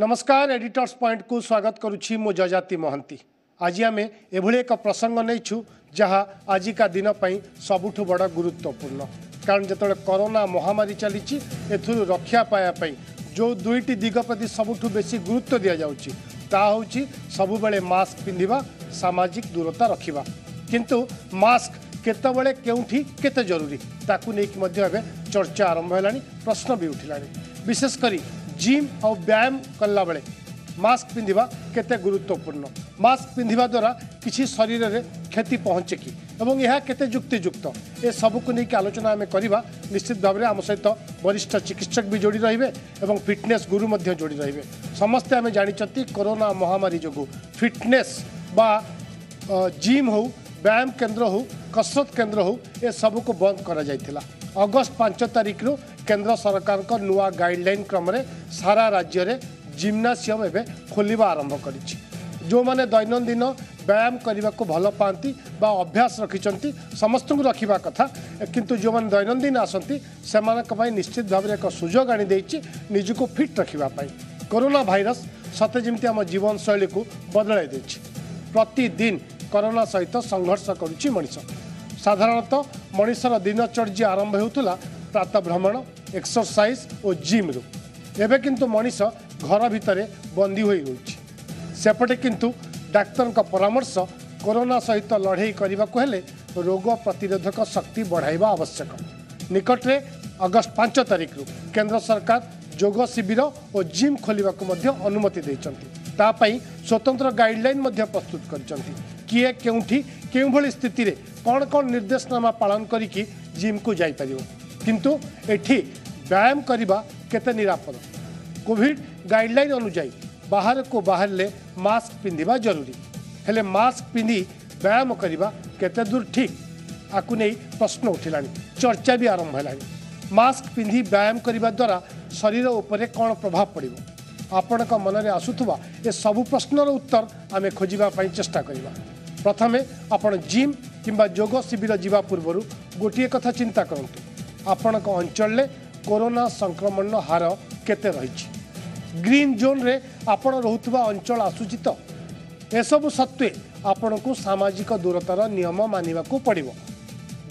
नमस्कार editors point को स्वागत करुछि मो जजाति महंती। आज आम एभली एक प्रसंग नहीं जहाँ आजिका दिन सबुठु बड़ गुरुत्वपूर्ण कारण जो कोरोना महामारी चली रक्षा पायापी जो दुईटी दिग प्रति सबुठु बेसी गुरुत्व दि जाउछि ता होछि सबुबेले मास्क पिंधिबा सामाजिक दूरता रखिबा किंतु मास्क केतबेले केउठी केते जरूरी ताकू नेकी मध्ये एबे चर्चा आरंभ हेलानी प्रश्न भी उठिलानी विशेषकर जिम और व्यायाम कला बेले मास्क पिंधिबा केते गुरुत्वपूर्ण मास्क पिंधिबा द्वारा किसी शरीर में क्षति पहुँचे कि एवं यह केते युक्तियुक्त ए सबको नहीं आलोचना आम करवा निश्चित भाव में आम सहित वरिष्ठ चिकित्सक भी जोड़ी रहिबे एवं फिटनेस गुरु मध्य जोड़ी रहिबे। समस्ते आम जानिचंती कोरोना महामारी जो फिटनेस बा जिम हो व्यायाम केन्द्र हो कसरत केन्द्र हो ए सबको बंद करा जायथिला। अगस्त 5 तारिख रु केंद्र सरकार को नुआ गाइडलाइन क्रम रे सारा राज्य रे जिम्नासियम एवं खोलिबा आरंभ करिछि। जो माने दैनंदिन व्यायाम करने को भल पाती बा अभ्यास रखिंट समस्त को रखा कथा किंतु जो मैंने दैनंदिन आसती से निश्चित भाव में एक सुजोग आनी निजको फिट रखापी कोरोना भाइरस सते जमी आम जीवन शैली को बदल प्रतिदिन कोरोना सहित संघर्ष करुच्ची मनीष। साधारणतः मनीषर दिनचर्या आरंभ होता प्रातः भ्रमण एक्सरसाइज और जिम रु एबे किंतु मनीष घर भितर बंदी हो रही सेपटे किंतु डाक्तर का परामर्श कोरोना सहित लड़े करने को हेले रोग प्रतिरोधक शक्ति बढ़ाइबा आवश्यक। निकटरे अगस्त 5 तारिख रु केंद्र सरकार योग शिविर और जिम खोलिबा को मध्य अनुमति देइचंती तापई स्वतंत्र गाइडलाइन मध्य प्रस्तुत करचंती किए केउठी केउ भली स्थिति रे कौन कौन निर्देशनामा पालन करिकी जिम को जाई परियो किंतु एठी व्यायाम करबा केते निरापद कोविड गाइडलाइन अनुसार बाहर को बाहर ले मास्क पिंधिबा जरूरी हेले मास्क पिंधि व्यायाम करबा केते दूर ठीक आकु नहीं प्रश्न उठिलानी चर्चा भी आरंभ हेलानी। मास्क पिंधि व्यायाम करबा द्वारा शरीर उपरे कौन प्रभाव पड़िबो आपण का मन में आसुथुबा ए सबु प्रश्नर उत्तर आमे खोजिबा पई चेष्टा करबा। प्रथमे आपण जिम किंबा योग शिविर जीवा पूर्व गोटे कथा चिंता करंतु आपण को अंचल ले कोरोना संक्रमण हार केते रही ग्रीन जोन रे आपण रहुतबा अंचल आसुची तो एसबु सत्वे आपण को सामाजिक दूरतार नियम मानिबा को पड़िबो।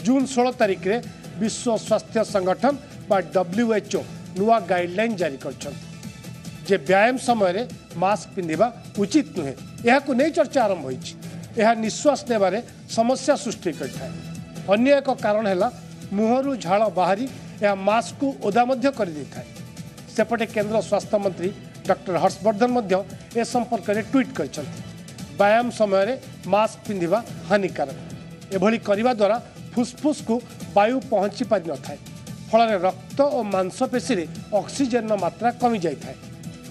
जून 16 तारिख रे विश्व स्वास्थ्य संगठन बा WHO नुआ गाइडलाइन जारी करछन जे व्यायाम समय रे मास्क पिंधिबा उचित नुहे यह को नहीं चर्चा आरंभ होइछि। यह निश्वास नेबारे समस्या सृष्टि करथाय। अन्य एक कारण है मुहरु झाड़ बाहरी यह मास्क को ओदा मध्य कर देथाय। सेपटे केंद्र स्वास्थ्य मंत्री डॉक्टर हर्षवर्धन मध्य ए संपर्क में ट्वीट करछंती व्यायाम समय रे मास्क पिंधिबा हानिकारक एभली करिबा द्वारा फुसफुस को वायु पहुँची पारि न थाए फल रक्त और मांसपेशी रे ऑक्सीजन मात्रा कमी जाए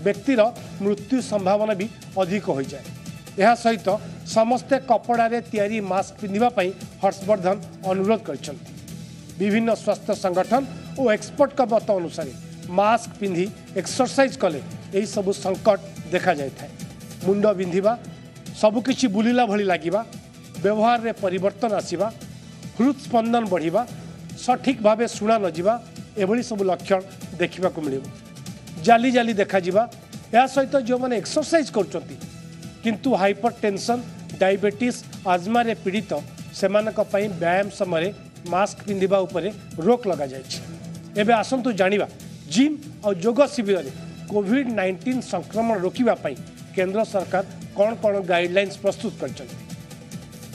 व्यक्तिर मृत्यु संभावना भी अधिक हो जाए। यह सहित समस्ते कपड़े तैयारी मास्क पिंधिबा पई हर्षवर्धन अनुरोध करछंती। विभिन्न स्वास्थ्य संगठन और एक्सपर्ट का मत अनुसार मास्क पिंधि एक्सरसाइज कले यही सबु संकट देखा जाए मुंड बिंधिबा सबुकिछि बुलिला भली लागिबा व्यवहार रे परिवर्तन आसीबा हृदस्पंदन बढ़िबा सठिक भावे शुणा न जिबा एभली सब लक्षण देखा मिलिबो। जाली जाली देखा जिबा या सहित जो माने एक्सरसाइज करचंती किंतु हाइपरटेंशन डायबिटीज आजमा रे पीड़ित सेमानक पई व्यायाम समय मास्क पिंधिबा उपरे रोक लगा जायछि। एबे आसंतु जानिबा जिम और योग शिविर रे कोविड-19 संक्रमण रोकिबा पई केंद्र सरकार कौन कौन गाइडलाइंस प्रस्तुत करछन।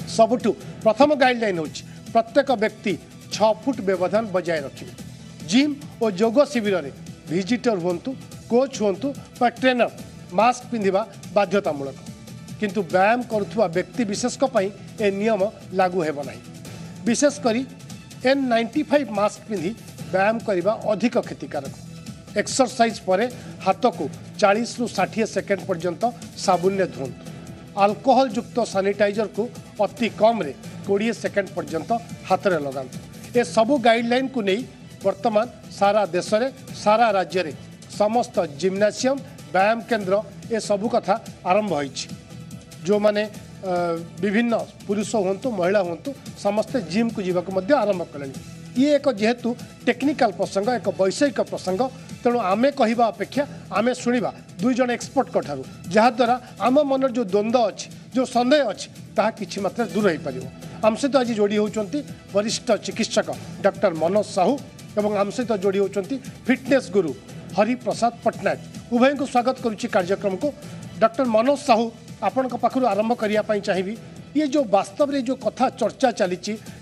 सबुठु प्रथम गाइडलाइन होछि प्रत्येक व्यक्ति 6 फुट व्यवधान बजाय रखिबे। जिम और योग शिविर रे विजिटर हुंतु कोच हुंतु बा ट्रेनर मास्क पिंधिबा बाध्यतामूलक किंतु व्यायाम करुवा व्यक्ति विशेष ए नियम लागू हेब नाही। विशेषकर N95 मास्क पिंधि व्यायाम करने अधिक क्षतिकारक। एक्सरसाइज परे हाथ को 40 रु 60 सेकेंड पर्यंत साबुन ने धुंतु। अल्कोहल युक्त सैनिटाइजर को अति कम रे 20 सेकेंड पर्यंत हाथ में लगातु। ए सबू गाइडलाइन को नहीं वर्तमान सारा देश रे सारा राज्य रे समस्त जिम्नासियम व्यायाम केन्द्र ए सबू कथा आरंभ होइछि। जो माने विभिन्न पुरुष हूँ महिला हूँ समस्ते जिम को जीवा को आरंभ कले। ये एक जेहेतु टेक्निकल प्रसंग एक वैषयिक प्रसंग तेणु आमे कहवा अपेक्षा आमे शुणा दुई जन एक्सपर्ट ठारू जहाद्वारा आम मन जो द्वंद्व अच्छी जो सन्देह अच्छी ताहा किछि मात्रा दूर हो पार। आम सहित आज जोड़ी होती वरिष्ठ चिकित्सक डॉक्टर मनोज साहू और आम सहित जोड़ी होती फिटनेस गुरु हरिप्रसाद पट्टनायक। उभय को स्वागत करुच्ची कार्यक्रम को। डॉक्टर मनोज साहू आपण पाखु आरंभ करने चाहिए ये जो वास्तव में जो कथा चर्चा चली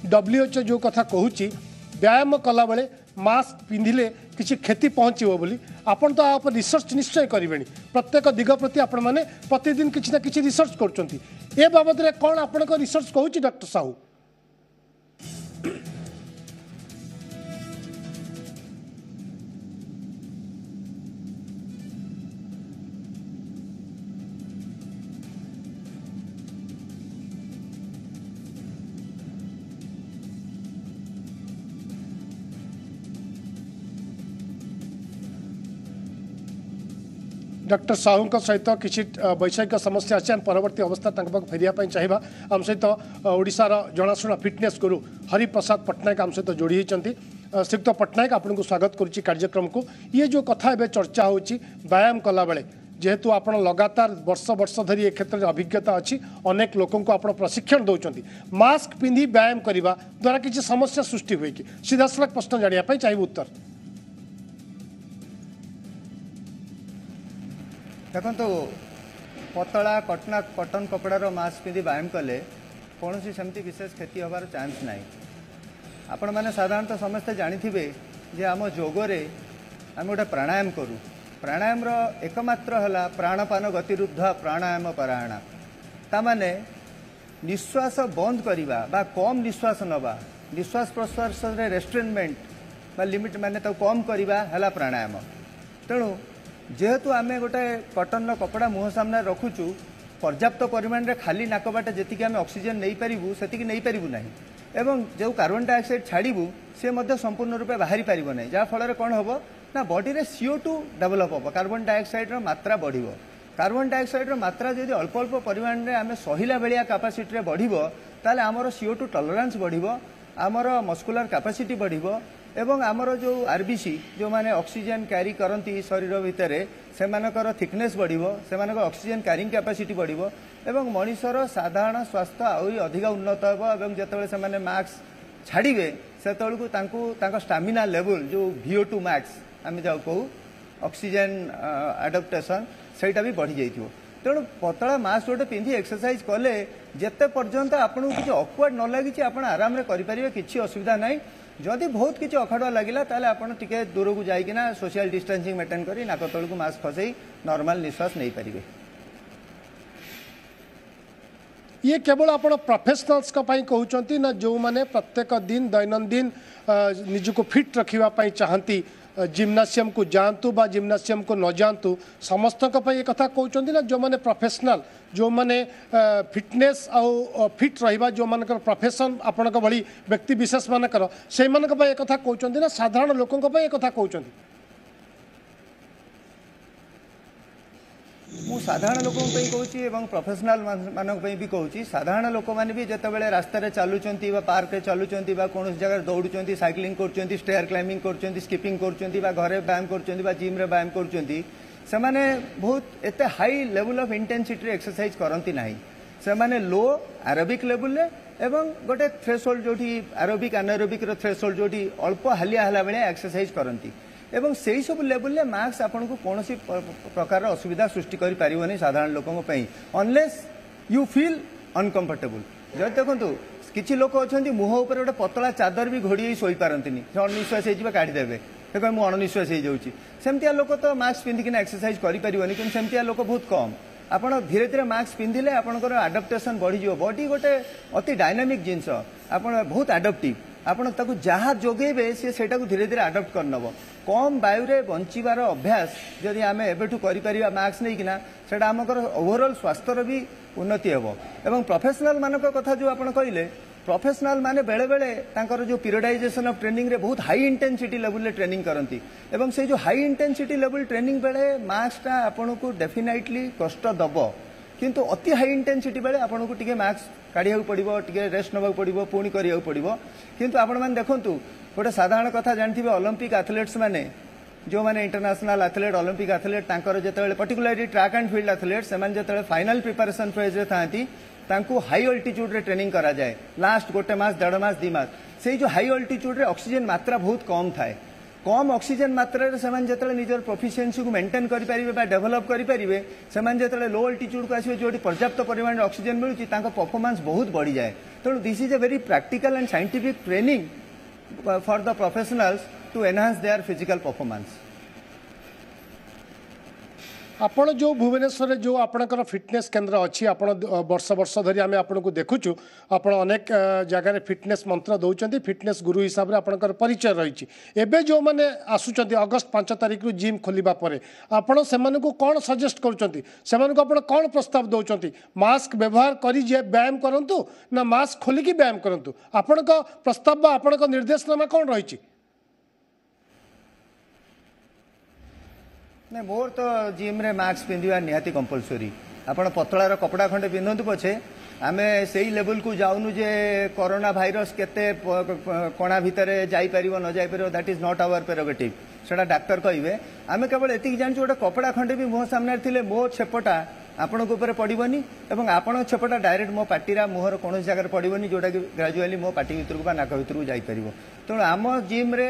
WHO जो कथा कहूँ व्यायाम कला बेले मास्क पिंधिले किसी क्षति पहुँचो बोली आपन तो आप रिसर्च निश्चय करेंगे प्रत्येक दिग प्रति आपण मैंने प्रतिदिन किसी ना किसी रिसर्च कर बाबद कौन आपण रिसर्च कहूँ डॉक्टर साहू? डॉक्टर साहू सहित किसी वैषयिक समस्या अच्छे परवर्ती अवस्था फेरिया चाहिए। आम सहित ओडिशार जनाशुना फिटनेस गुरु हरिप्रसाद पट्टनायक आम सहित जोड़ी होती। श्रीयुक्त पट्टनायक आपन को स्वागत करुच्ची कार्यक्रम को। ये जो कथा एवं चर्चा हो व्यायाम कला बेले जेहेतु आप लगातार वर्ष वर्ष धरी एक क्षेत्र में अभिज्ञता अच्छी अनेक लोकों को आप प्रशिक्षण दौरान मास्क पिंधि व्यायाम करने द्वारा किसी समस्या सृष्टि हुए कि सीधा सड़क प्रश्न जानापी चाहिए उत्तर। देखो तो पतला कटन कपड़ार मास्क पिंधि व्यायाम कले कौन सेमती विशेष क्षति होबार चांस ना। आपण मैंने साधारणतः समस्ते जानिथिबे जे आम जोगरे आम गोटे प्राणायाम करूँ। प्राणायाम एकमात्र है प्राणपान गतिरुद्ध प्राणायाम परायणा। तामाने निश्वास बंद करवा बा कम निश्वास नवा निश्वास प्रश्वास रेस्ट्रेनमेंट बा लिमिट माने तो कम करवा है प्राणायाम। तेणु जेहेतु आम गोटे कटन कपड़ा मुह सामने रखुचु पर्याप्त परिमाण रे खाली नाक बाटे जी आम ऑक्सीजन नहीं पारिबु सेतिकी नहीं पारिबु नाही एवं जो कार्बन डाइऑक्साइड छाड़बू सी संपूर्ण रूपे बाहरी पार ना जहाँ फल कौन हम ना बॉडी रे CO2 डेवलप हम कार्बन डाइऑक्साइड मात्रा बढ़ कार्बन डाइऑक्साइड मात्रा जब अल्प अल्प परिमाण में आम सहिला बेलिया कैपेसिटी रे बढ़िबो ताले आमर CO2 टॉलरेंस बढ़िबो आमर मस्कुलर कैपेसिटी बढ़िबो एवं आमर जो RBC जो माने ऑक्सीजन कैरी करती शरीर भितर से थिकनेस बढ़िबो सेमानक ऑक्सीजन कैरिंग कैपेसिटी बढ़िबो एवं मनुष्यर साधारण स्वास्थ्य आहरी अधिक उन्नत हेबो एवं जेतेबेले से माने मास्क छाड़िबे सेतेबेलकु तांको स्टामिना लेवल जो VO2 मैक्स आम जाऊ कहू ऑक्सीजन एडाप्टेशन सेटा भी बढ़ी जाइथिबो। तेणु पतला मास्क गोटे पिंधि एक्सरसाइज कले जेते पर्यंत आपन किसी ऑकवर्ड न लगी आप आराम रे करि परिबे किछि असुविधा नाही। जदि बहुत किसी अखाड़ुआ लगिला ताले आपण टिके दूर को जाइकिना सोशल डिस्टेंसिंग मेंटेन करी नाक तलकु मास्क फसई नॉर्मल निश्वास नहीं पारिबे। ये केवल आप प्रोफेशनल्स कहते ना जो माने प्रत्येक दिन दैनंदिन निजको फिट रखापी चाहती जिम्नासियम को जातु बा जिम्नासियम को न जातु समस्त ये कथा कहते ना जो माने प्रोफेशनल जो माने फिटनेस आउ फिट रहा जो मान प्रोफेशन आपण भली व्यक्ति विशेष मानकर से कथा कहते ना साधारण लोकों ये कथा कहते। मु साधारण लोकों कहूँ प्रोफेशनल मानक भी कहूँ साधारण लोक मैंने भी जितेबाला रास्तार चलुंट पार्क चलुंट कौन जगह दौड़ुंट साइक्लिंग कर स्टेयर क्लाइंबिंग कर स्किपिंग कर घरे व्यायाम कर जिम रे व्यायाम कर बहुत एते high level of intensity exercise करती ना से माने लो एरोबिक लेवल एवं गोटे थ्रेशोल्ड जो एरोबिक एनारोबिक थ्रेशोल्ड जो अल्प हालिया हला बेले एक्सरसाइज करती एवं से ही सब लेवल में मास्क आपन को कौन सी प्रकार असुविधा सृष्टि करि पारिबोनी साधारण लोकों पई अनलेस यू फील अनकंफर्टेबल। जब देखो किसी लोक अच्छा मुह उपर गोटे पतला चादर भी घोड़ी शोई पारती अनिश्वास हो काढ़ीदेवे देखो मुझे अनिश्वास हो जाऊँगी सेमतिया लोक तो मास्क पिंधिकिना एक्सरसाइज करें कि सेमतिया लोक बहुत कम आपड़ धीरे धीरे मास्क पिंधिले आपंकर आडाप्टेसन बढ़ी बॉडी गोटे अति डायनामिक जिनस आप बहुत आडाप्टिव आपण ताकू जहाँ जोगेबे सी धीरे धीरे आडप्ट करनब कम वायु रे बंचीबार अभ्यास जदि आम एबेठू करिपरिबा मास्क नहींकिना सेटा आमकर ओवरऑल स्वास्थ्यर भी उन्नति हेबो। एवं प्रोफेशनल मानक कथा जो आपण कहले प्रोफेशनल माने बेले बेले तांकर जो पीरियडाइजेशन ऑफ ट्रेनिंग रे बहुत हाई इंटेंसिटी लेवल रे ट्रेनिंग करती एवं से जो हाई इंटेंसिटी लेवल ट्रेनिंग बेले मास्कटा आपण को डेफिनेटली कष्ट दब किंतु अति हाई इंटेंसिटी बेले आपण को टिके मास्क काढ़िया पड़ो टिके रेस्ट नवा पड़ो पुणी करिया पड़ो किंतु आपण माने देखंतु गोटे साधारण कथा जानथिबे ओलंपिक एथलेट्स माने जो मैंने इंटरनेशनल एथलेट ओलंपिक एथलेट तांकर जेतेबेले particularly track and field athlete सेमान जेतेबेले फाइनल प्रिपरेशन फेज रे थांती तांको हाई अल्टीट्यूड रे ट्रेनिंग करा जाए लास्ट गोटे मास 1.5 मास 2 मास से जो हाई अल्टीट्यूड रे ऑक्सीजन मात्रा बहुत कम थाए कम ऑक्सीजन मात्रा रे सेमान जेतेबेले निजर प्रोफिशिएंसी को मेंटेन करि परिबे बा डेवलप करि परिबे सेमान जेतेबेले लो अल्टीट्यूड को आसीबे जोटी पर्याप्त परिमाण रे ऑक्सीजन मिलुची तांको परफॉर्मेंस बहुत बढ़ी जाए तेणु this is a very practical and scientific training for the professionals to enhance their physical performance आपण जो भुवनेश्वर जो आपणकर फिटनेस केन्द्र अच्छी आप वर्ष वर्ष धरी आम आपको देखुचु आपण अनेक जगार फिटनेस मंत्र दौरान फिटनेस गुरु हिसाब से आपणकर परिचय रही एवं जो मैंने आसुच्च अगस्ट 5 तारिख रु जिम खोलिबा परे आपण से कौन सजेस्ट कर कौन प्रस्ताव दौरान मास्क व्यवहार करी जे व्यायाम करंतु ना मास्क खोलिकी व्यायाम करंतु आपण प्रस्ताव आपण निर्देशनामा कौन रही नहीं मोर तो जिम रे मास्क पिंधिबा निहाती कंपलसरी आपण पतलार कपड़ा खंडे पिंधंतु पछे आमे सेही लेवल को जाउनु जे कोरोना भाइरस केते कोणा भितरे जाई परिबो न जाई परिबो that is not our prerogative सेटा डॉक्टर कहबे आमे केवल एतिक जानछु ओटा कपड़ा खंडे भी मो सामने थिले मो छेपटा आपण को ऊपर पड़बनी एवं आपण छेपटा डायरेक्ट मो पाटीरा मुहर कौन जगह पड़बनी जोटा कि ग्रेजुअली मो पाटी भितर को नाक भितर को जाई परिबो तेणु आम जिम रे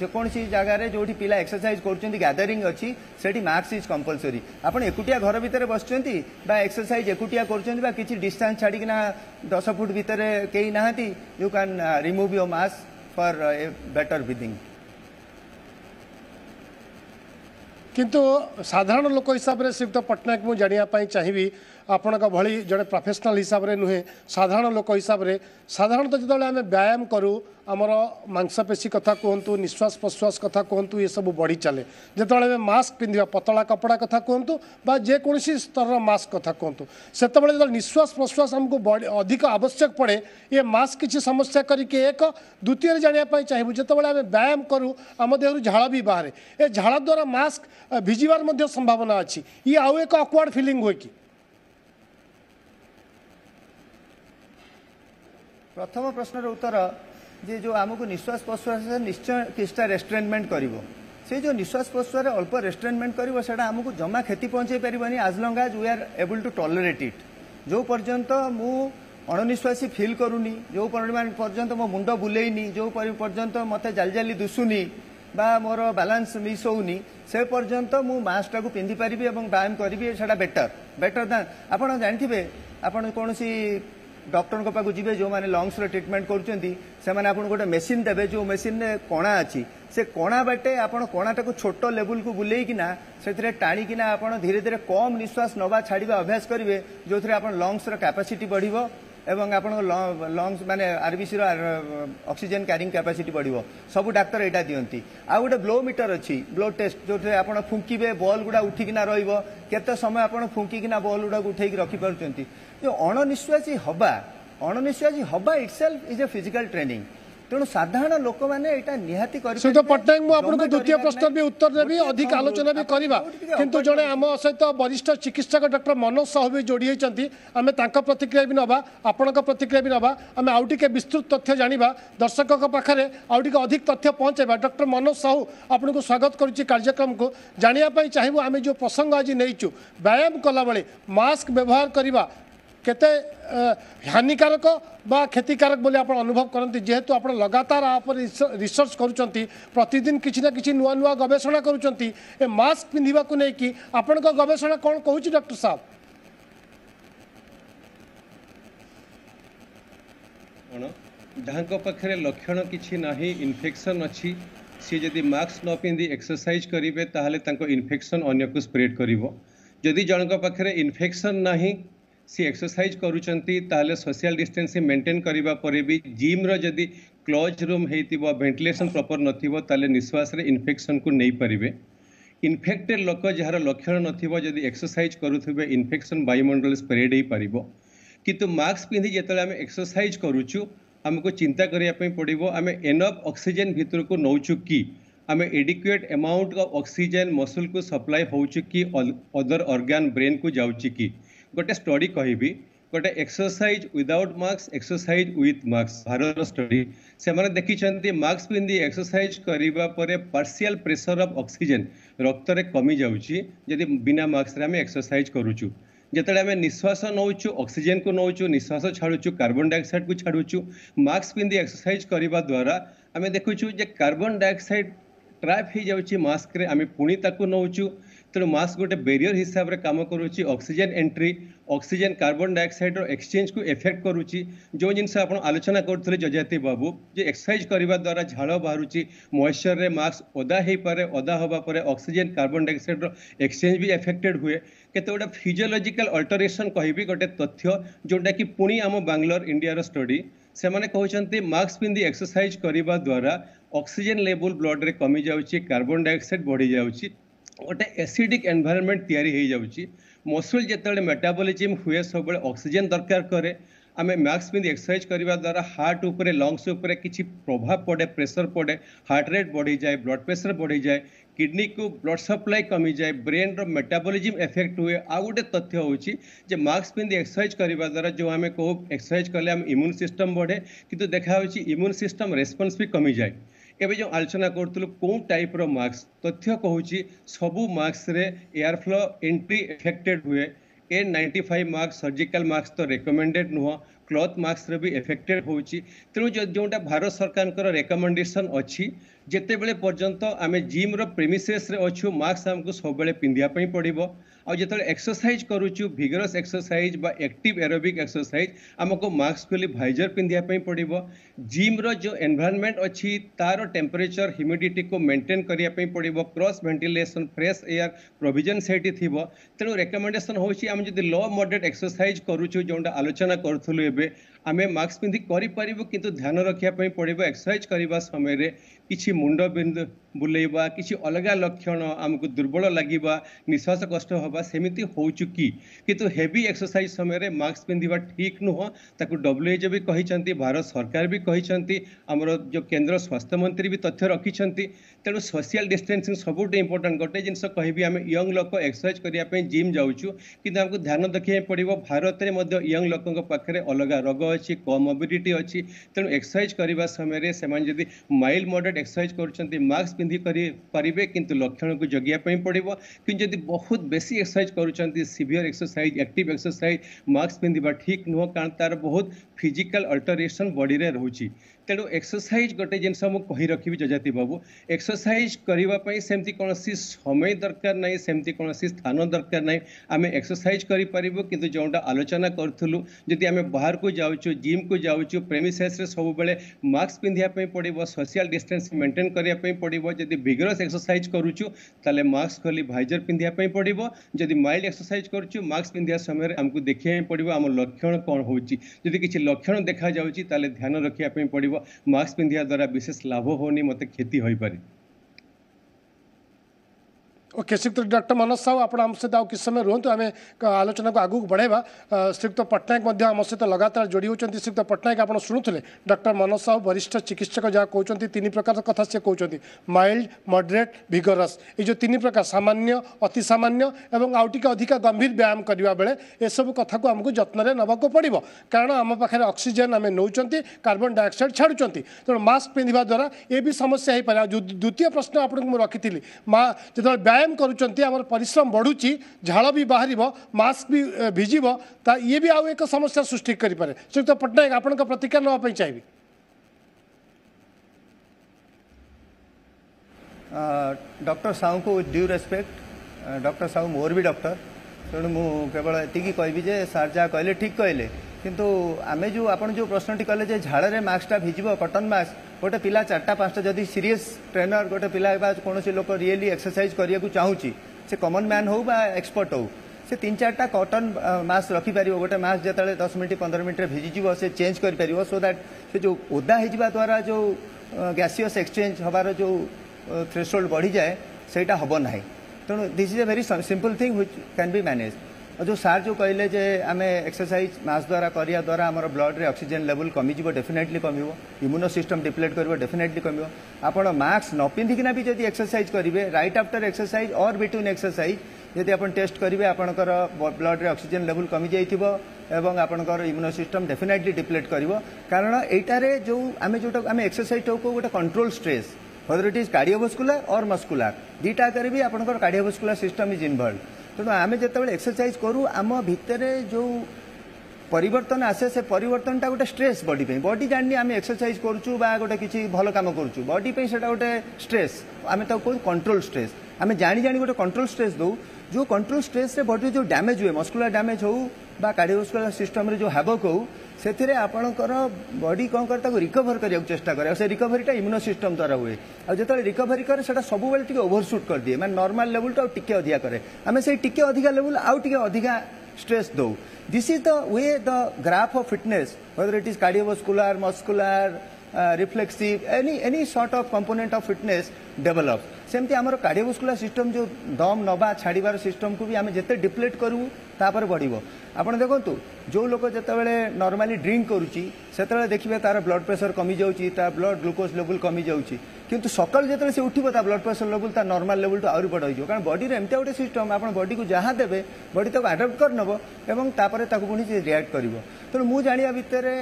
जेकोसी जगार जो पिला एक्सरसाइज कर गैदरिंग अच्छी से मास्क इज कंपलसरी आपण एकुटिया घर भितर बसचंती बा एक्सरसाइज एकुटिया कर किसी डिस्टेंस छाड़ीना 10 फुट भितर कहीं नहांती you can remove your mask for a better breathing किंतु साधारण लोक हिसाब से श्रीयुक्त पट्टनायक मुझे जानापी चाहिए आपण भली जड़े प्रोफेशनल हिसाब से नुहे साधारण लोक हिसाब से साधारणतः जो आम व्यायाम करूँ आमर मांसपेशी कथा कहतु निश्वास प्रश्वास कथा कहतु ये सब बढ़ी चले जो मास्क पिंधा पतला कपड़ा कथा कहतु बा जेकोसी स्तर मास्क कथा कहतु से जो निश्वास प्रश्वास आमको अधिक आवश्यक पड़े ये मास्क किसी समस्या करके एक द्वितीय जानापी चाहिए जो आम व्यायाम करूँ आम देहर झाड़ भी बाहर ए झाड़ द्वारा मास्क भिजिबार संभावना अच्छी ये आउ एक ऑकवर्ड फीलिंग हुए कि प्रथम प्रश्नर उत्तर जे जो आमको निश्वास प्रश्वास निश्चय किस्टा रेस्ट्रेनमेंट करिवो से जो निश्वास प्रश्वास अल्प रेस्ट्रेनमेंट करिवो सेटा आमको जमा क्षति पहुंचे परिबनी as long as we are able to tolerate it जो पर्यंत मु अणनिश्वासी फील करूनी जो परिमाण पर्यंत मो मुंड बुलेइनी जो पर्यंत मते जाली जाली दुसुनी बा मोर बैलेंस मिस होउनी से पर्यंत मु मास्क को पिंधि पारिबी एवं व्यायाम करिबी सेटा बेटर दैन आपण जानिथिबे आपण कोनोसी डॉक्टर को पाक जी जो मैंने लंग्स रो ट्रीटमेंट कर गोटे मेसीन देवे जो मेसीन रे कणा अच्छी से कणा बाटे आपण कणाटा को छोट लेवल को बुलेकिना से टाणिकिना आपण धीरे धीरे कम निश्वास नवा छाड़ा अभ्यास करेंगे जो थे आप लंग्स रो कैपेसिटी बढ़िबो एवं आपण लंग्स माने आरबीसी रो ऑक्सीजन कैरिंग कैपेसिटी बढ़िबो सब डाक्टर एटा दियंती आ गोटे ब्लो मीटर अच्छी ब्लो टेस्ट जो थे आपण फुंकीबे बॉल गुडा उठिकिना रहिबो केते समय आपण फुंकीकिना बॉल गुडा उठेकी रखि पारुचंती जो अणनिश्वासी हवा itself is a physical training तेणु साधारण लोक मैंने निहाती श्रीयुक्त पट्टनायक मुझे द्वितीय प्रश्न भी उत्तर देवी अधिक आलोचना भी करवा किंतु जड़े आम सहित वरिष्ठ चिकित्सक डॉक्टर मनोज साहू भी जोड़ी होती आम प्रतिक्रिया भी नवा आपण प्रतिक्रिया भी नवा आम आउ टे विस्तृत तथ्य जाना दर्शकों पाखे आउ टे अधिक तथ्य पहुंचाइबा डॉक्टर मनोज साहू आपन को स्वागत करुच्ची कार्यक्रम को जानापी चाहिए आम जो प्रसंग आज नहींचु व्यायाम कला बेले मास्क व्यवहार करवा केते हानिकारक बा क्षतिकारक बोले आप अनुभव करते जेहेतु आप लगातार आप रिसर्च करुँच प्रतिदिन किसी ना किसी नुआ नुआ गवेषणा करुँच ए मास्क पिंधा को लेकिन आपण गवेषणा कौन कहूँ डॉक्टर साहब जहाँ पाखे लक्षण किसी ना इन्फेक्शन अच्छी सी जदि मास्क न पिंधि एक्सरसाइज करेंगे ताहले तांको इन्फेक्शन अन्य को स्प्रेड करिवो जदि जनक पाखे इन्फेक्शन नहीं सी एक्सरसाइज करूचंती ताहले सोशल डिस्टेंसिंग मेंटेन करिबा परे भी जिम रो जदि क्लोज रूम हेतिबो वेंटिलेशन प्रॉपर नथिबो ताले निश्वास रे इन्फेक्शन को नहीं परिबे इन्फेक्टेड लोक जहार लक्षण नथिबो जदि एक्सरसाइज करूथिबे इन्फेक्शन वायुमंडल स्प्रेड हे परिबो किंतु मास्क पिंधि जेतले हम एक्सरसाइज करूछु हमको चिंता करिया पई पड़िबो आमे एनफ ऑक्सीजन भीतर को नौचु की आमे adequate amount of oxygen muscle को सप्लाई होउछु की अदर ऑर्गन ब्रेन को जाउछि की गोटे स्टडी कहबी गोटे exercise without mask exercise with mask Bharat study से माने देखिछन्ती मास्क पिंदी एक्सरसाइज करिबा परे पार्शियल प्रेशर ऑफ ऑक्सीजन रक्त रे कमी जाउची यदि बिना मास्क रे हम एक्सरसाइज करूछु जेतले आम निश्वास नौचु ऑक्सीजन को नौचु निश्वास छाड़ुचु कार्बन डाइऑक्साइड को छाड़ुचु मास्क पिंदी एक्सरसाइज करने द्वारा आम देखुचु जे कार्बन डाइऑक्साइड ट्रैप हो जाउची मास्क रे आम पुणी ताकू नौचु तेणु मास्क गोटे बेरियर हिसाब से काम करुच्ची oxygen entry oxygen carbon dioxide exchange को इफेक्ट करुच्ची जो जिनस आप आलोचना करते जजाति बाबू जे एक्सरसाइज करने द्वारा झाड़ बाहर मॉइस्चर रे मास्क ओदा हो पारे ओदा हवा पर ऑक्सीजन कार्बन डाइऑक्साइड एक्सचेंज भी इफेक्टेड हुए केते गोटे फिजियोलॉजिकल अल्टरेशन कहबी गोटे तथ्य जोटा कि पुणी आम बांग्लोर इंडिया स्टडी से माने कहउछन्ती मास्क पिंदी एक्सरसाइज करने द्वारा ऑक्सीजन लेवल ब्लड रे कमी जाउची कार्बन डाइऑक्साइड बढ़ी जाउची गोटे एसिडिक एनवायरनमेंट तैयारी हो जाउची मसल जेतेबेले मेटाबॉलिज्म हुए सब ऑक्सीजन दरकार करे आम मास्क पिंदी एक्सरसाइज करने द्वारा हार्ट उपरे लंग्स उपरे किछि प्रभाव पड़े प्रेशर पड़े हार्ट रेट बढ़ी जाए ब्लड प्रेशर बढ़ी जाए किडनी को ब्लड सप्लाई कमी जाए ब्रेन रो मेटाबॉलिज्म इफेक्ट हुए आ गोटे तथ्य होची जे मास्क पिंदी एक्सरसाइज करने द्वारा जो आम कहू एक्सरसाइज कले आम इम्यून सिस्टम बढ़े किंतु देखा होची इम्यून सिस्टम रेस्पॉन्स भी कमी जाए एवं जो आलोचना करूँ कौ टाइप रो मास्क तथ्य कहूँ सबू मास्क रे एयर फ्लो एंट्री इफेक्टेड हुए N95 मास्क सर्जिकल मास्क तो रेकमेंडेड नुह क्लॉथ मास्क रे भी इफेक्टेड होची तेणु जोटा भारत सरकार रेकमेंडेशन अच्छी जिते बड़े पर्यंत आम जिम रो प्रेमिसेस रे अच्छु मास्क आमको सब बेले पिंधिया पई पड़िबो आ जिते एक्सरसाइज करूचु भिगरस एक्सरसाइज बा एक्टिव एरोबिक एक्सरसाइज आमको मास्क खोली भाइजर पिंधिया पई पड़िबो जिम रो जो एनवायरनमेंट अच्छी तार टेम्परेचर ह्यूमिडिटी को मेंटेन करिया पई पड़िबो cross ventilation fresh air provision सेठी थिबो तेणु रेकमेंडेशन होची आम जदि लो मॉडरेट एक्सरसाइज करूचु जोंटा आलोचना करथुलु एबे आमे मास्क पिंधि करि परिबो किंतु ध्यान रखिया पई पड़िबो एक्सरसाइज करबा समय रे किछि मुंड बिंदु बुलेबा किछि अलगा लक्षण आमको दुर्बल लागिबा निश्वास कष्ट हबा सेमिति होउचु कि किंतु हेवी एक्सरसाइज समय रे मास्क पिंधिबा ठीक नुह ताकू WHO भी कहिसंती भारत सरकार भी कहिसंती हमर जो केंद्र स्वास्थ्य मंत्री भी तथ्य रखिसंती तेणु सोशल डिस्टेंसिंग सबुठ इंपोर्टेंट गोटे जिनस कहबी आम यंग लोक एक्सरसाइज करिया पई जिम जाउचु किंतु हमको ध्यान रखिया पड़िबो भारत रे मध्य यंग लोकन पाखरे अलगा रोग अच्छी कमोबिडिटी अच्छी तेणु एक्सरसाइज करने समय रे सेमान जदि माइल्ड मॉडरेट एक्सरसाइज करछंती मास्क पिंधि पारिबे किंतु लक्षण को जगिया पई पड़िबो किंतु जदि बहुत बेसी एक्सरसाइज करछंती severe exercise active exercise mask पिंधिबा ठीक नुह कारण तार बहुत फिजिकल अल्टरेशन बॉडी रे रहउची तेणु एक्सरसाइज गोटे जिनस मु कहि रखिबी जजाति बाबू एक्सरसाइज करबा पई सेमती कोनोसी समय दरकार नाही सेमती कोनोसी स्थान दरकार नाही आमे एक्सरसाइज करि परिबो किंतु जोंटा आलोचना करथुलु जदि आमे बाहर को जाउचु जिम को जाउचु प्रेमिसेस रे सब बेले मास्क पिंधिया पई पड़िबो सोशल डिस्टेंस मेंटेन करिया पई पड़िबो जदि विगरस एक्सरसाइज करूचु ताले मास्क खोली भाइजर पिंधिया पई पड़िबो जदि माइल्ड एक्सरसाइज करूचु मास्क पिंधिया समय रे हमकु देखिया पड़िबो हम लक्षण कोन होउची जदि किछि लक्षण देखा जाउची ताले ध्यान रखिया पई पड़िबो मास्क पिंधिया द्वारा विशेष लाभ होनी मत क्षति हो पारे ओके श्रीयुक्त डॉक्टर मनोज साहू आप सहित आउ कि समय रुहतु आम आलोचना को आगू बढ़ावा श्रीयुक्त पट्टनायक आम सहित लगातार जोड़ी होती श्रीयुक्त पट्टनायक आप शुणुले डॉक्टर मनोज साहू वरिष्ठ चिकित्सक जहाँ कहते तीन प्रकार कथा से कहते माइल्ड मॉडरेट भिगरस ये जो तीन प्रकार सामान्य अति सामान्य और आउ टिके अधिक गंभीर व्यायाम करने बेले एसबू कथा को आमको जत्न नवाक पड़ो कारण आम पाखे ऑक्सीजन आम नौ कार्बन डाइऑक्साइड छाड़ुं तेणु मास्क पिंधा द्वारा ये भी समस्या हो पाए द्वितीय प्रश्न आपको रखी जो व्यायाम करुँच आम परिश्रम बढ़ुची झाड़ भी बाहर मास्क भी भिजिब ये भी आउ एक समस्या सृष्टि करें श्रीयुक्त पट्टनायक आपण प्रतिक्रिया नापी चाहिए डॉक्टर साहू को with due respect doctor Sahu मोर भी डॉक्टर तेणु मु केवल एति कहबी जे सार जहाँ कहले ठीक कहले किंतु आमे जो आपण जो प्रश्नटी कले जे झाड़े मास्कटा भिजिब कटन मास्क गोटे पिला 4-5टा जदि सीरीयस ट्रेनर गोटे पिला कौन लोक रियली एक्सरसाइज करने को चाहूँगी से कॉमन मैन हो बा एक्सपर्ट हो से 3-4टा कटन मास्क रखिपर गोटे मास्क जो 10 मिनट 15 मिनट भिजिज से चेंज कर सो दैट से जो ओदा हो द्वारा जो गैसियस एक्सचेंज हबार जो थ्रेशोल्ड बढ़ी जाए सेटा हम ना तेणु this is a very simple thing which can be manage और जो सार जो कहले जे आमे एक्सरसाइज मास द्वारा करिया द्वारा हमर ब्लड रे ऑक्सीजन लेवल कमी जीवो डेफिनेटली कमिवो इम्यूनो सिस्टम डिप्लेट करिवो डेफिनेटली कमिवो आपण मास्क न पिंधिकिना भी जदि एक्सरसाइज करिवे राइट आफ्टर एक्सरसाइज और बिटवीन एक्सरसाइज जदि आप टेस्ट करेंगे आपंकर ब्लड रे ऑक्सीजन लेवल कमी जाइथिबो एवं आपंकर इम्यूनो सिस्टम डेफिनेटली डिप्लेट करिवो कारण एटारे जो आमे जोटा आमे एक्सरसाइज को गोटे control stress whether it is cardiovascular or muscular दीटा करे भी आपंकर कार्डियोवास्कुलर सिस्टम इज इन्वॉल्व तेणु आमे जेतेबेले एक्सरसाइज करू आम भितरे जो परिवर्तन आसे से परिवर्तनटा गोटे स्ट्रेस बॉडी पे बॉडी जाननी आम एक्सरसाइज करूँ बा गोटे किसी भल काम करूँ बॉडी पे सेटा गोटे स्ट्रेस आम कहूँ कंट्रोल स्ट्रेस आम जानी जानी गोटे कंट्रोल स्ट्रेस दो जो कंट्रोल स्ट्रेस रे बॉडी जो डैमेज हुए मस्कुलर डैमेज हो बा कार्डियोवास्कुलर सिस्टम रे जो हैवक हो से आपणकर बॉडी कौन कर रिकवर करने चेष्टा करे से रिकवरीटा इम्यूनो सिस्टम द्वारा हुए और जो रिकवरी करे से सब बेले ओभरशूट कर दिए मैंने नॉर्मल लेवल तो टिके अधिका करे आम से टिके अधिका लेवल आउ टिके अधिका स्ट्रेस दो this is the way the graph of fitness weather it is cardiovascular muscular reflexive any sort of component of fitness develop सेमती आमर कार्डियोवास्कुलर सिस्टम जो दम नवा छाड़बार सिस्टम को भी आम जिते डिप्लेट करूँ तापर बढ़िबो आपण देखंतु जो लोक जतबेले नॉर्मली ड्रिंक करूची सेतबेले देखिबे तार ब्लड प्रेशर कमी जाउची तार ब्लड ग्लूकोज लेवल कमी जाउची किंतु सकाल जतबेले से उठिबो ता ब्लड प्रेशर लेवल ता नॉर्मल लेवल तो आउरी बढ़ जाइयो कारण बॉडी रे एमते गोटे सिस्टम आपण बॉडी को जहाँ देबे बॉडी तक अडॉप्ट कर नबो एवं तापरे ताकु पुनी रिएक्ट करिवो तेणु मु जानिया भितरे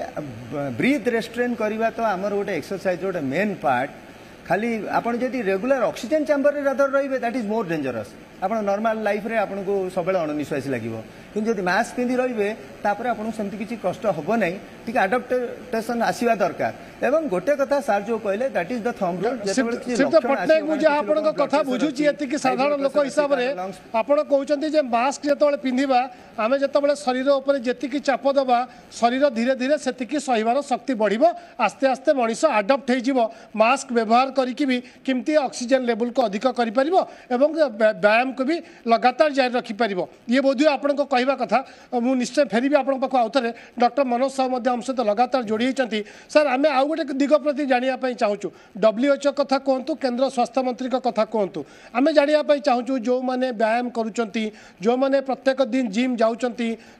ब्रीथ रेस्ट्रेन करबा तो आमर गोटे एक्सरसाइज गोटे मेन पार्ट खाली आपण जदि रेगुलर ऑक्सीजन चैम्बर रे रादर रहिबे दैट इज मोर डेंजरस आपण नॉर्मल लाइफ रे आपण को सबले अणनिश्वासी लागिवो किंतु जदि मास्क पिंधि रहिबे तापर आपण सेमति किछि कष्ट हबो नै ठीक अडॉप्टेशन आसीबा दरकार एवं गोटे कथा सर जो कहले that is the thumb rule सिद्ध पटनायक मुझे आपण को कथा बुझुची एति कि साधारण लोक हिसाब रे आपण कहउचंती जे मास्क जेतबेले पिंधिबा आमे जेतबेले शरीर ऊपर जेतिकी चाप दबा शरीर धीरे धीरे सेतिकी सहिबार शक्ति बढ़िबो आस्ते आस्ते मनीष अडॉप्ट हो जिवो मास्क व्यवहार करिकि भी किमती ऑक्सीजन लेवल को अधिक करि परिबो एवं व्यायाम को भी लगातार जारी रखि परिबो ये बोधुए आपण को कहवा कथा मु निश्चय फेरिबी आपण पाखु आउथरे डॉक्टर मनोज साहू मध्य हम सहित लगातार जोड़ी होती सर आम आउ गोटे दिग प्रति जानापी चाहूँ WHO कथा कहतु केन्द्र स्वास्थ्य मंत्री कथा कहतु आम जानापी चाहूँ जो मैंने व्यायाम करुँच जो मैंने प्रत्येक दिन जिम जाऊँच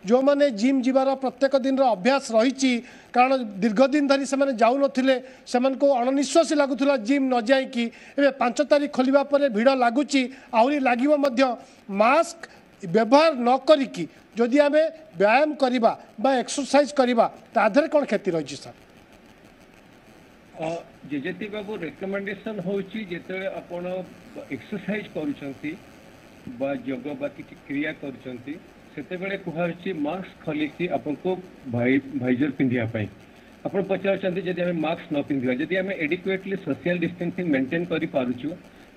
जो मैंने जिम जीवार प्रत्येक दिन अभ्यास रही कारण दीर्घ दिन धरी से जाऊ नथिले सेमान को अणनिश्वासी लगुला जिम न जाइकी एबे 5 तारीख खोलिबा परे भिड़ लगुच आहरी लागिबो मध्य मास्क व्यवहार न करिकी जदि आम व्यायाम करवा बा एक्सरसाइज करवा ताधर कौन क्षति रही सर जेजेती बाबू रेकमेंडेशन होची जेते आपण एक्सरसाइज करूछंती बा योग बा किछि क्रिया करूछंती सेते बेले कुहाची मास्क खोलिकी आपन को भाइजर पिंधिया पई आपण पचारछंती जदि हम मास्क न पिंधिया जदि हम एडिक्वेटली सोशल डिस्टेंसिंग मेंटेन करि पारुछु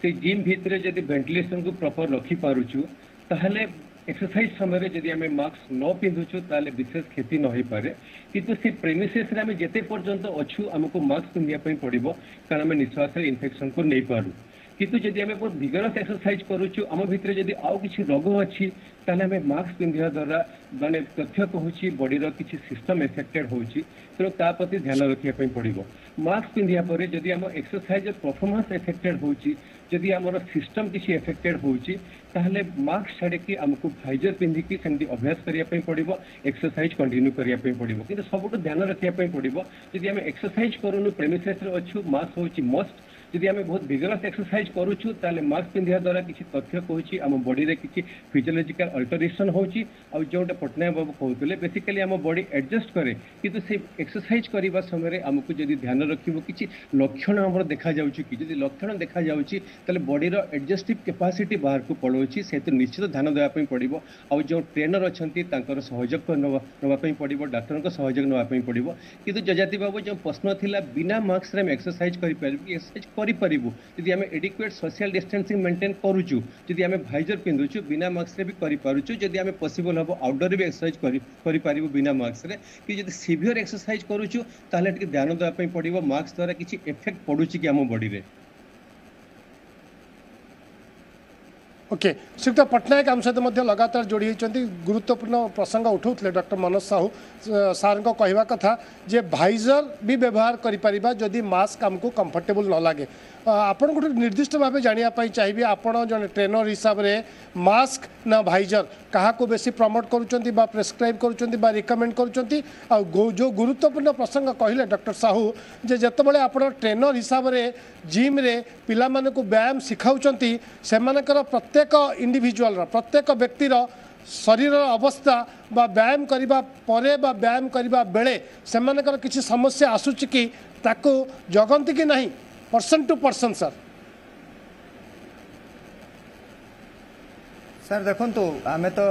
से जिम भितरे जदि वेंटिलेशन को प्रॉपर रखि पारुछु ताहले एक्सरसाइज समय जदि आम मास्क न पिंधुछु ताले विशेष क्षति न हो पारे किंतु से प्रेमिसेस रे आम जेते पर्यंत अच्छु आमको मास्क पिंधिया पई पड़िबो कारण आम निश्वास इन्फेक्शन को नहीं पारू किंतु जदि आम बहुत विगरस एक्सरसाइज करूछु आम भितर जदि आउ किछि रोग अछि ताले आम मास्क पिंधिया द्वारा माने तथ्य कहूछि बॉडी रो किछि सिस्टम एफेक्टेड होछि तेणु ता प्रति ध्यान रखिया पई पड़िबो मास्क पिंधिया परे जदि आम एक्सरसाइज परफॉर्मेंस एफेक्टेड होछि जदि आमर सिस्टम किसी एफेक्टेड होछि ताहले मास्क छाड़िकी आमको भाइजर पिंधिकी सेमती अभ्यास करिया पड़िबो एक्सरसाइज कंटिन्यू करिया पड़िबो किंतु सबुठ ध्यान रखिया पड़िबो जदि आम एक्सरसाइज करूनु प्रेमिसेस रे अछु मास्क होछि मस्ट जदि आम बहुत विगरस एक्सरसाइज करूछु ताले मास्क पिंधिया द्वारा किसी तथ्य कहूछि आम बॉडी रे किसी फिजियोलॉजिकल अल्टरेशन होछि आ जोटा पटनायक बाबू कहउतले बेसिकली आम बॉडी एडजस्ट करे किंतु से एक्सरसाइज करबा समय रे आमको जदि ध्यान रखिबो किसी लक्षण हमर देखा जाउछि कि जदि लक्षण देखा जाउछि ताले बॉडी रो एडजस्टिव कैपेसिटी बाहर को पड़ोछि से तो निश्चित ध्यान देबा पई पड़िबो आ जो ट्रेनर अछंती तांकर सहयोग नवा पई पड़िबो डॉक्टर को सहयोग नवा पई पड़िबो किंतु जजाति बाबू जो प्रश्न थिला बिना मास्क रे हम एक्सरसाइज करि परिबो एक्सरसाइज करि परिबो यदि हम एडिक्वेट सोशल डिस्टेंसिंग मेंटेन करूछु यदि हम भाइजर पिंधुछु बिना मास्क रे भी करि पारुछु यदि हम पॉसिबल हबो आउटडोर भी एक्सरसाइज करि परिबो बिना मास्क रे कि यदि सीवियर एक्सरसाइज करूछु ताले टिके ध्यान देबा पई पड़िबो मास्क द्वारा किछि इफेक्ट पडुछि कि हम बॉडी रे ओके श्रीयुक्त पटनायक आम सहित लगातार जोड़ी होती गुरुत्वपूर्ण प्रसंग उठाऊे डॉक्टर मनोज साहू सार को कहवा कथा जे भाइजर भी व्यवहार करिपरिबा जदि मास्क आमको कंफर्टेबल न लगे आपण गोटे निर्दिष्ट भाव जानापी चाहिए आपण जन ट्रेनर हिसाब से मास्क ना भाइजर क्या बेसी प्रमोट करुँच प्रेस्क्राइब करुँच रिकमेंड करुँच जो गुरुत्वपूर्ण प्रसंग कहले डॉक्टर साहू जे जितेबाला आप ट्रेनर हिसाब से जिम रे पिला माने को व्यायाम शिखाउचंती सेमानकर प्रत्येक इंडिविजुअल प्रत्येक व्यक्तिर शरीर अवस्था बा व्यायाम करिबा परे बा व्यायाम करिबा बेले सेमानकर किसी समस्या आसुची कि ताको जगंती कि नहीं पर्सन टू पर्सन सर देखो आम तो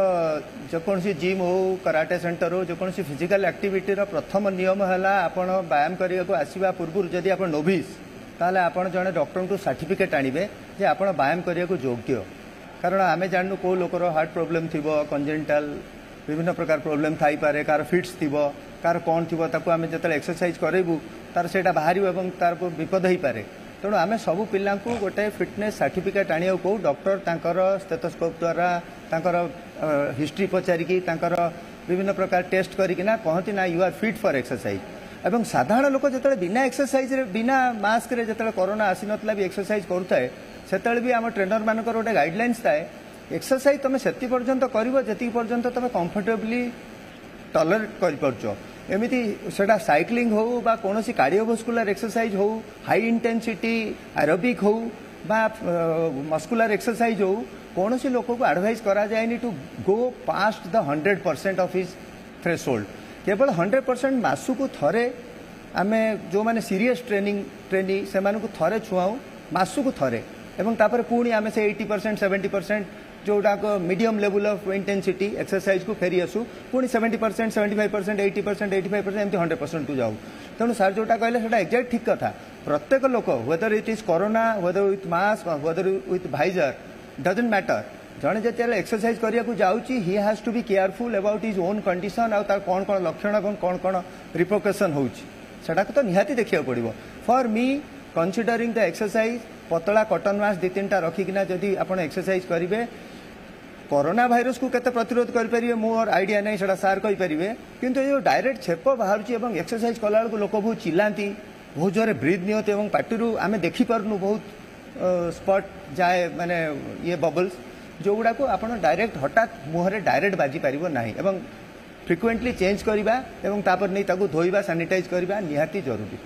जेकोसी जिम हो कराटे सेंटर हो जेकोसी फिजिकल एक्टिविटी प्रथम नियम है आपण व्यायाम करने को आसवा पूर्व जदि आप नोविस ताले आपण जड़े डॉक्टर को सर्टिफिकेट आणवे जे आपण व्यायाम करने को योग्य कारण आम जानू कौ लोकर हार्ट प्रोब्लेम थी कंजेंटाल विभिन्न प्रकार प्रोब्लेम थी पारे कार फिट्स थी कार कौन थी आम जो एक्सरसाइज करेबू तार से बाहर और तार विपद हो पारे तेणु आम सबू पिला गोटे फिटनेस सर्टिफिकेट आने को डॉक्टर तांकर स्टेथोस्कोप द्वारा तांकर हिस्ट्री पचारिकी तांकर विभिन्न प्रकार टेस्ट करना कहती ना you are fit for exercise एवं साधारण लोक जो बिना एक्सरसाइज बिना मास्क रे जो कोरोना आसी नतला भी एक्सरसाइज करुए से भी आम ट्रेनर मानकर गोटे गाइडलाइंस थाए एक्सरसाइज तुम से पर्यंत कर पर्यंत तुम कंफर्टेबली टलरेट कर एमती सेटा साइक्लिंग हो बा कौन कार्डियोवास्कुलर एक्सरसाइज हो हाई इंटेंसिटी एरोबिक हो बा मस्कुलर एक्सरसाइज हो कौन लोक को एडवाइज करा जाएनी to go past the 100% of his threshold केवल 100% मासुक थरे आम जो माने सीरियस ट्रेनी से थरे छुआऊ मासुक थरे एवं तापर पुणी आम से 80% 70% जोटाक medium level of intensity exercise को फेरी आसू पुणी 70% 75% 80% 85% एमती 100% को जाऊ तेणु सार जोटा कहले सेटा एक्जाक्ट ठीक कथा प्रत्येक लोक whether it is corona whether with mask whether with visor doesn't matter जड़े जो एक्सरसाइज करने को जाऊँगी ही has to be careful about his own condition आउ तार कौन कौन लक्षण और कौन कौन रिपोकेसन होटा तो निहाती देखा पड़ो for me considering the exercise पतला कटन मास्क 2-3टा रखिकिना जदि आप एक्सरसाइज करेंगे कोरोना भाइरस को केते प्रतिरोध करेंगे मोर आइडिया नहीं सेटा सार कहींपर किंतु ये डायरेक्ट छेप बाहर एक्सरसाइज कला लोक बहुत चिल्लाती बहुत जोरे ब्रीद नियत और पार्टी आम देखिपारनु बहुत स्पॉट जाए माने ये बबल्स जो गुड़ा को आप डायरेक्ट हठात मुहर डायरेक्ट बाजी पार ना एवं फ्रिक्वेंटली चेंज करवा एवं तापर नहीं ताकू धोइबा सैनिटाइज करवा निहाती जरूरी।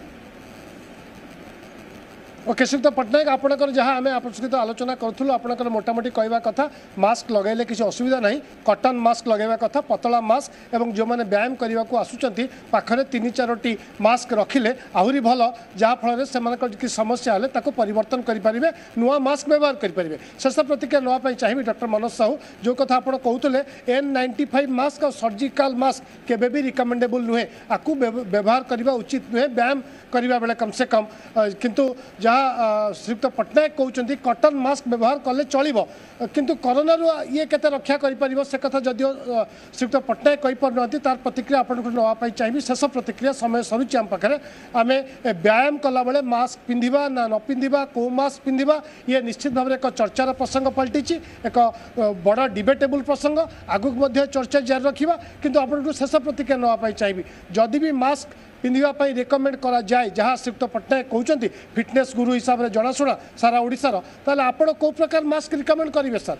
ओके श्रीयुक्त पट्टनायक आपणकर जहाँ आम आप सहित आलोचना करूँ आपणकर मोटामोटी कहवा कथा मास्क लगेले किसी असुविधा नहीं कटन मास्क लगेवा कथा पतला मास्क एवं जो मैंने व्यायाम करने को आसुँच पाखरे 3-4टी मास्क रखिले आहरी भल जहाँफल से किसी समस्या हेल्ले ताको परिवर्तन करेंगे नुआ मास्क व्यवहार करेंगे शेष प्रतिक्रिया नापी चाहिए डॉक्टर मनोज साहू जो कथा आप कहते N95 मास्क और सर्जिकल मास्क केबे भी रिकमेंडेबल नुहे आपको व्यवहार करने उचित नुहे व्यायाम करने बेले कम से कम किंतु जहाँ श्रीयुक्त पट्टनायक कहते कटन मास्क व्यवहार कले चलो किंतु कोरोना ये केते रक्षा कर से कथा जदियो श्रीयुक्त पट्टनायक कहीपर तार प्रतिक्रिया आपको नापी चाहिए शेष प्रतिक्रिया समय सरुच आम पाखे आम व्यायाम कला बेले मास्क पिंधिबा ना न पिंधिबा को मास्क पिंधिबा ये निश्चित भाव एक चर्चार प्रसंग पलटि एक बड़ डिबेटेबल प्रसंग आगक चर्चा जारी रखा किंतु आपको शेष प्रतिक्रिया नापी चाहिए जदि भी मास्क पिंधापी रिकमेंड करा जाए जहाँ श्रीयुक्त पट्टनायक कहते फिटनेस गुरु हिसाब से जनाशुना सारा ओडिशार ताले आपण को प्रकार मास्क रिकमेंड करेंगे सर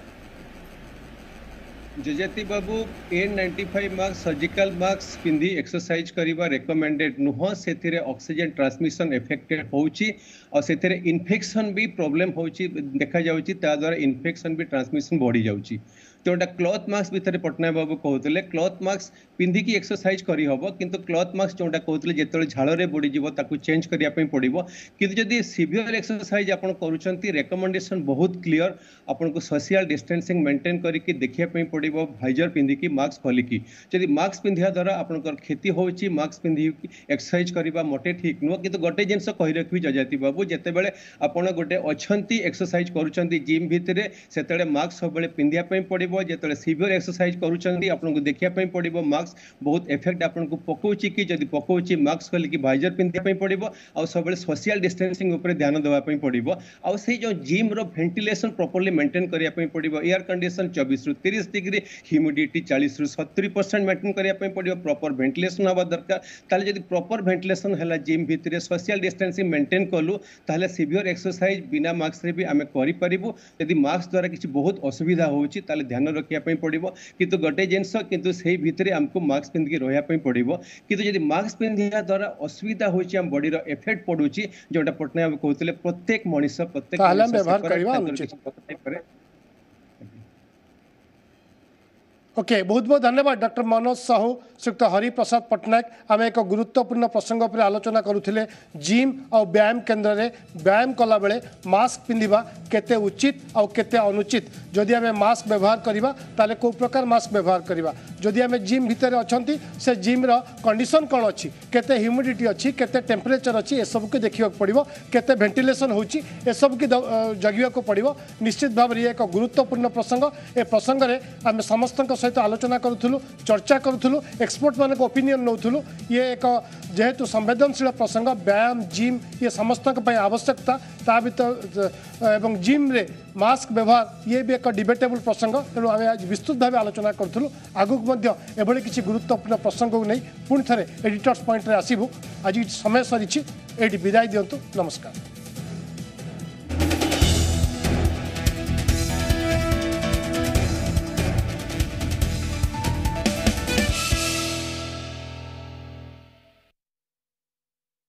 जजती बाबू N95 मास्क सर्जिकल मास्क पिंधि एक्सरसाइज करवा रेकमेंडेड नुह से ऑक्सीजन ट्रांसमिशन इफेक्टेड होची और से इन्फेक्शन भी प्रॉब्लम होची देखा जाउची ता द्वारा इन्फेक्शन भी ट्रांसमिशन बढ़ी जाउची जोटा क्लॉथ मास्क भितर पट्टनायक बाबू कहते क्लॉथ मास्क पिंधिकी एक्सरसाइज करी हबो किंतु क्लॉथ मास्क जोटा कहते जेतले झाड़े बुड़ी जीवो ताकू चेंज करिया पई पड़िबो किंतु जदि सीवियर एक्सरसाइज आपण करूछंती रेकमेंडेशन बहुत क्लियर आपण को सोशल डिस्टेंसिंग मेंटेन करके देखिया पई पड़िबो भाइजर पिंधिकी मास्क खोलिकी जदि मास्क पिंधिया द्वारा आपनकर खेती होची मास्क पिंधिकी एक्सरसाइज करबा मोटे ठीक नुह किंतु गोटे जिंस कहि रखबी जजाति बाबू जेते बेले आपण गोटे अछंती एक्सरसाइज करूछंती जिम भितरे सेतेले मास्क सब बेले पिंधिया पई पड़िबो पड़ो जो सीवियर एक्सरसाइज करूँ आपको देखा पड़ो मास्क बहुत इफेक्ट आपको पकाउची कि जदि पकाउची मास्क खोल कि भाइजर पिंधा पड़ो आ सब सोशल डिस्टेंसिंग उपर ध्यान देवाई पड़ो आ से जो जिम रो वेंटिलेशन प्रॉपर्ली मेंटेन करने पड़ो एयर कंडीशन 24 रु 30 डिग्री ह्यूमिडिटी 40 रु 70% मेंटेन करने पड़ो प्रॉपर वेंटिलेशन हवा दरकार ताले जदि प्रॉपर वेंटिलेशन है जिम भितर सोशल डिस्टेंसिंग मेंटेन कलु ताले सीवियर एक्सरसाइज बिना मास्क रे भी आमे करि परिबु यदि मास्क द्वारा किसी बहुत असुविधा होउची ताले ध्यान रखिया पई पड़िबो किंतु गोटे जिंस किंतु सेही भितर हमको मास्क पिंध के रहिया पई पड़िबो किंतु यदि मास्क पिंधिया द्वारा असुविधा होउची हम बॉडी रो इफेक्ट पडुची जोटा पटना कहते प्रत्येक मनुष्य प्रत्येक व्यवहार करबा ओके बहुत बहुत धन्यवाद डॉक्टर मनोज साहू श्रीयुक्त हरिप्रसाद पट्टनायक आम एक गुरुत्वपूर्ण प्रसंग पर आलोचना करुले जिम और व्यायाम केन्द्र में व्यायाम कला बेले मास्क पिंधिबा केते उचित और केते अनुचित जदि आम मास्क व्यवहार करवा ताले को प्रकार मास्क व्यवहार करवा जदि आम जिम भितर अच्छा से जिम रो कंडीशन कौन अच्छी केते ह्यूमिडिटी अच्छी केते टेम्परेचर अच्छी ए सब के देखा पड़ो केते वेंटिलेशन होची ए सब की जगिया को पड़ो निश्चित भाव में एक गुरुत्वपूर्ण प्रसंग ए प्रसंग में आम समस्त सहित आलोचना करूँ चर्चा करूँ एक्सपर्ट मान ओपिनियन नौलु ये एक जेहेतु संवेदनशील प्रसंग व्यायाम जिम ये समस्त आवश्यकता ता भीतर एवं जिम रे मास्क व्यवहार ये भी एक डिबेटेबल प्रसंग तेणु आम आज विस्तृत भाव आलोचना करूँ आगक एभली किसी गुरुत्वपूर्ण प्रसंग को नहीं पुणी थे एडिटर्स पॉइंट रे आसबू आज समय सरी विदाय दिंतु नमस्कार।